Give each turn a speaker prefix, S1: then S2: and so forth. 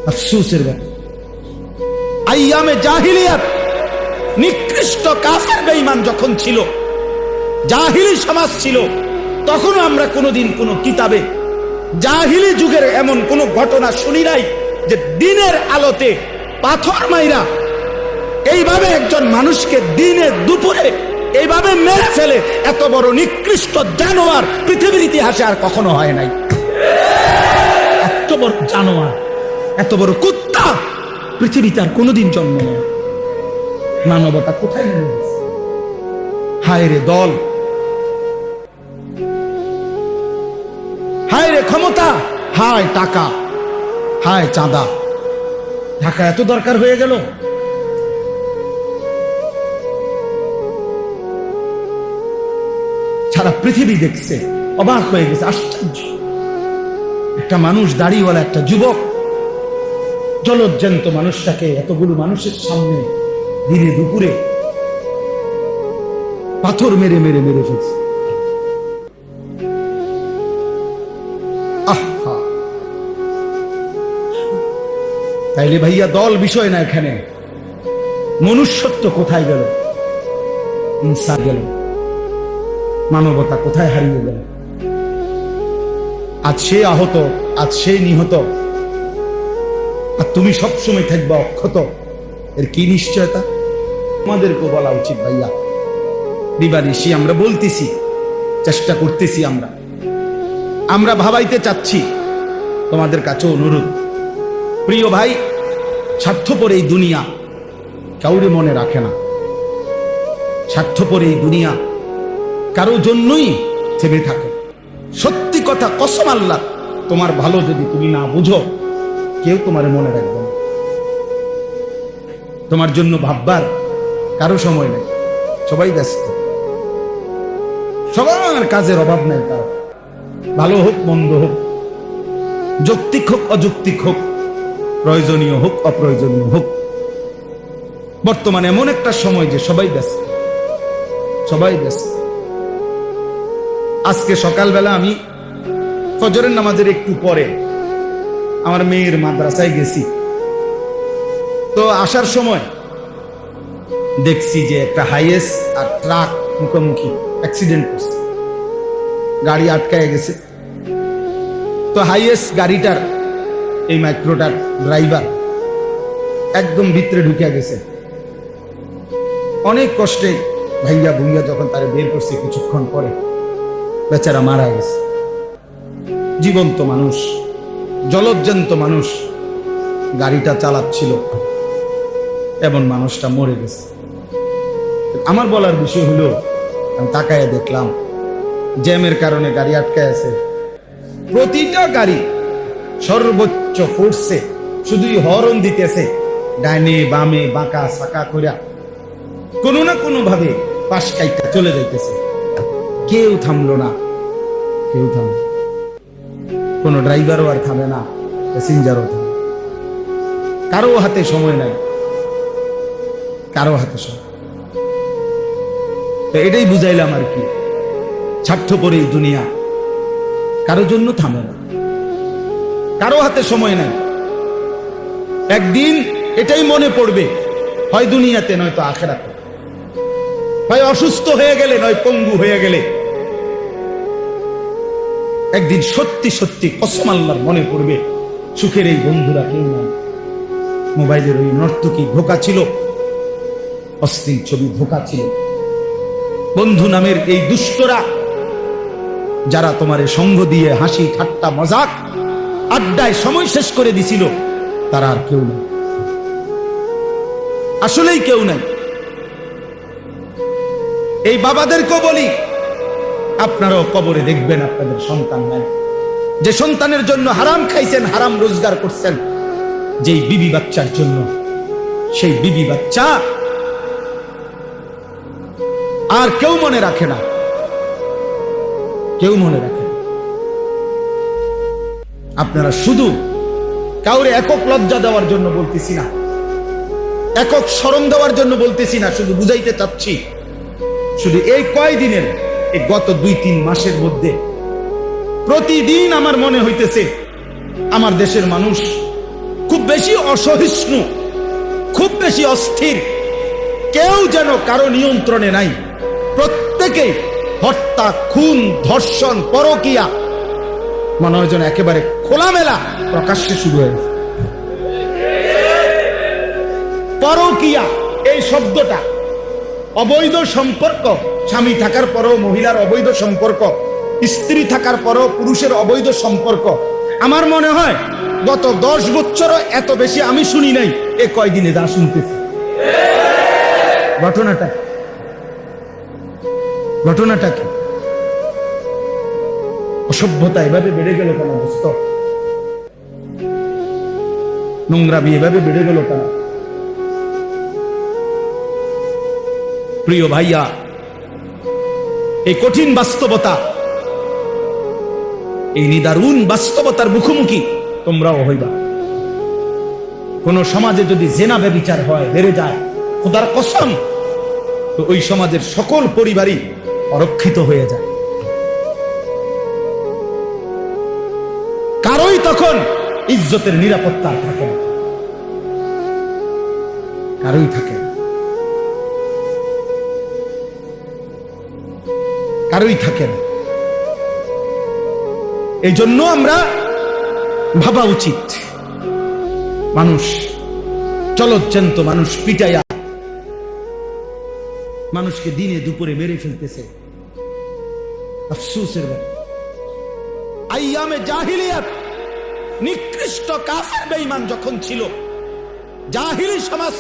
S1: আফসোসের ব্যাপার। আইয়ামে জাহিলিয়াত নিকৃষ্ট কাফের বেঈমান যখন ছিল, জাহিলি সমাজ ছিল, তখনও আমরা কোনোদিন কোনো কিতাবে জাহিলি যুগের এমন কোন ঘটনা শুনি নাই যে দিনের আলোতে পাথর মাইরা এইভাবে একজন মানুষকে দিনে দুপুরে এইভাবে মেরে ফেলে। এত বড় নিকৃষ্ট জানোয়ার পৃথিবীর ইতিহাসে আর কখনো হয় নাই। এত বড় জানোয়ার, এত বড় কুত্তা পৃথিবীতে আর কোনোদিন জন্ম নেয়। মানবতা কোথায় নেমে গেছে? হায় রে দল, হায় রে ক্ষমতা, হায় টাকা, হায় চাঁদা। ঢাকা এত দরকার হয়ে গেল। সারা পৃথিবী দেখছে, অবাক হয়ে গেছে, আশ্চর্য। একটা মানুষ, দাড়িওয়ালা একটা যুবক, জলজ্জান্ত মানুষটাকে এতগুলো মানুষের সামনে দিনে দুপুরে পাথর মেরে মেরে মেরে ফেলছে। আহা, তাইলে ভাইয়া দল বিষয় না, এখানে মনুষ্যত্ব কোথায় গেল? ইনসান গেল, মানবতা কোথায় হারিয়ে গেল? আজ সে আহত, আজ সে নিহত, আর তুমি সবসময় থাকবা অক্ষত। এর কি নিশ্চয়তা? আমাদেরকে বলা উচিত ভাইয়া। দিবানিশি আমরা বলতেছি, চেষ্টা করতেছি, আমরা ভাবাইতে চাচ্ছি। তোমাদের কাছে অনুরোধ, প্রিয় ভাই, স্বার্থপর এই দুনিয়া কাউরে মনে রাখে না। স্বার্থপর এই দুনিয়া কারো জন্যই থেমে থাকে। সত্যি কথা, কসম আল্লাহ, তোমার ভালো যদি তুমি না বুঝো, কেউ তোমার মনে রাখবে না। তোমার জন্য ভাববার কারো সময় নেই, সবাই ব্যস্ত, সবার কাজের অভাব নেই। তার ভালো হোক মন্দ হোক, যৌক্তিক হোক অযৌক্তিক হোক, প্রয়োজনীয় হোক অপ্রয়োজনীয় হোক, বর্তমানে এমন একটা সময় যে সবাই ব্যস্ত, সবাই ব্যস্ত। আজকে সকালবেলা আমি ফজরের নামাজের একটু পরে আমার মেয়ের মাদ্রাসায় গেছি। তো আসার সময় দেখছি যে একটা হাইয়েস আর ট্রাক মুখোমুখি অ্যাক্সিডেন্ট করছে, গাড়ি আটকায় গেছে। তো হাইয়েস গাড়িটার এই মাইক্রোটার ড্রাইভার একদম ভিতরে ঢুকে গেছে। অনেক কষ্টে ভাইয়া ভুইয়া যখন তারে বের করছে, কিছুক্ষণ পরে বেচারা মারা গেছে। জীবন্ত মানুষ, জলজ্জান্ত মানুষ গাড়িটা চালাচ্ছিল, এমন মানুষটা মরে গেছে। আমার বলার বিষয় হলো, আমি তাকায় দেখলাম জ্যামের কারণে গাড়ি আটকায় আছে। প্রতিটা গাড়ি সর্বোচ্চ ফোর্সে শুধুই হর্ন দিতেছে, ডাইনে বামে বাঁকা সাকা কইরা কোনো না কোনো ভাবে পাশ কাইটা চলে যাইতেছে। কেউ থামলো না, কেউ থামলো, কোন ড্রাইভারও আর থামে না, প্যাসেঞ্জারও থামে। কারো হাতে সময় নাই, কারো হাতে সময়। তো এটাই বুঝাইলাম আর কি, স্বার্থপর এই দুনিয়া কারো জন্য থামে না, কারো হাতে সময় নাই। একদিন এটাই মনে পড়বে, হয় দুনিয়াতে নয়তো আখিরাতে, হয় অসুস্থ হয়ে গেলে নয় পঙ্গু হয়ে গেলে। একদিন সত্যি সত্যি কসম আল্লাহর মনে পড়বে, সুখের এই বন্ধুরা কেউ নাই। মোবাইলের ওই নর্তকী ধোঁকা ছিল, অশ্লীল ছবি ধোঁকা ছিল। বন্ধু নামের এই দুষ্টরা যারা তোমার সঙ্গ দিয়ে হাসি ঠাট্টা মজাক আড্ডায় সময় শেষ করে দিছিল, তারা আর কেউ নাই, আসলেই কেউ নাই। এই বাবাদেরকেও বলি, আপনারাও কবরে দেখবেন আপনাদের সন্তান নাই। যে সন্তানের জন্য হারাম খাইছেন, হারাম রোজগার করছেন, যেই বিবি বাচ্চার জন্য, সেই বিবি বাচ্চা আর কেউ মনে রাখে না, কেউ মনে রাখে না। আপনারা শুধু কাউরে একক লজ্জা দেওয়ার জন্য বলতেছি না, একক শরম দেওয়ার জন্য বলতেছি না, শুধু বুঝাইতে চাচ্ছি। শুধু এই কয়দিনের, এই গত 2-3 মাসের মধ্যে প্রতিদিন আমার মনে হইতেছে আমার দেশের মানুষ খুব বেশি অসহিষ্ণু, খুব বেশি অস্থির, কেউ যেন কারো নিয়ন্ত্রণে নাই। প্রত্যেকে হত্যা, খুন, ধর্ষণ, পরকীয়া মনে হয় যেন একেবারে খোলামেলা প্রকাশ্যে শুরু হয়েছে। পরকীয়া এই শব্দটা, অবৈধ সম্পর্ক, স্বামী থাকার পরও মহিলার অবৈধ সম্পর্ক, স্ত্রী থাকার পরও পুরুষের অবৈধ সম্পর্ক, আমার মনে হয় গত 10 বছরও এত বেশি আমি শুনি নাই এ কয়দিনে যা শুনতেছি। ঘটনাটা কি? অসভ্যতা এভাবে বেড়ে গেল কেন? দোস্ত, নোংরামি এভাবে বেড়ে গেল কেন? প্রিয় ভাইয়া, এই কঠিন বাস্তবতা, এই নিদারুণ বাস্তবতার মুখোমুখি তোমরাও হইবা। কোন সমাজে যদি জেনা ব্যভিচার হয়, বেড়ে যায়, খোদার কসম, তো ওই সমাজের সকল পরিবারই অরক্ষিত হয়ে যায়। কারোই তখন ইজ্জতের নিরাপত্তা থাকে না, কারোই থাকে না, কারোই থাকে না। এই জন্য আমরা ভাবা উচিত, মানুষ চলজ্জান্ত মানুষ পিটাইয়া মানুষকে দিনে দুপুরে মেরে ফেলতেছে। আফসোসের ব্যাপার, আইয়ামে জাহিলিয়াত নিকৃষ্ট কাফের বেঈমান যখন ছিল, জাহিলি সমাজ